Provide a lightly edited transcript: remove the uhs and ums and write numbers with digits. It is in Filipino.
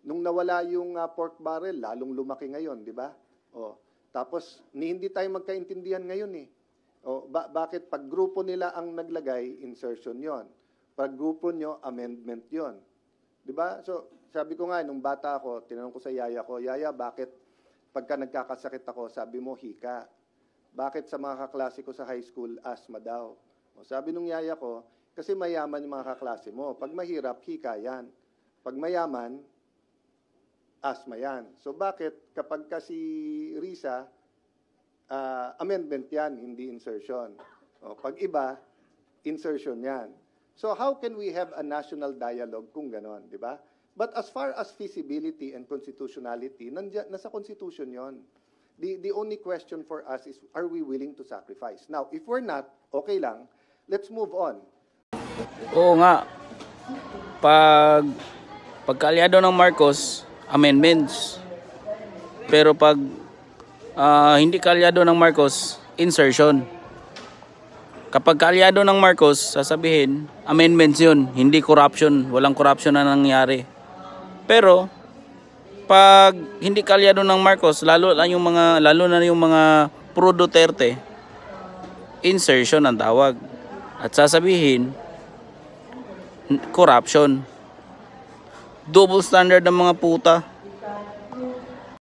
Nung nawala yung pork barrel, lalong lumaki ngayon, di ba? O, tapos, hindi tayo magkaintindihan ngayon eh. O, bakit pag grupo nila ang naglagay, insertion yon. Pag grupo nyo, amendment yon. Di ba? So, sabi ko nga, nung bata ako, tinanong ko sa yaya ko, Yaya, bakit pagka nagkakasakit ako, sabi mo, hika? Bakit sa mga kaklase ko sa high school, asthma daw? O, sabi nung yaya ko, kasi mayaman yung mga kaklase mo. Pag mahirap, hika yan. Pag mayaman, asthma yan. So bakit kapag kasi Risa, amendment yan, hindi insertion. O, pag iba, insertion yan. So how can we have a national dialogue kung ganon, di ba? But as far as feasibility and constitutionality, nasa Constitution yon. The only question for us is, are we willing to sacrifice? Now, if we're not, okay lang, let's move on. Oo nga. Pagkaalyado ng Marcos, amendments. Pero pag hindi kaalyado ng Marcos, insertion. Kapag kaalyado ng Marcos, sasabihin, amendments yun, hindi corruption, walang corruption na nangyari. Pero pag hindi kaalyado ng Marcos, lalo na yung mga pro Duterte, insertion ang tawag. At sasabihin, corruption. Double standard ng mga puta.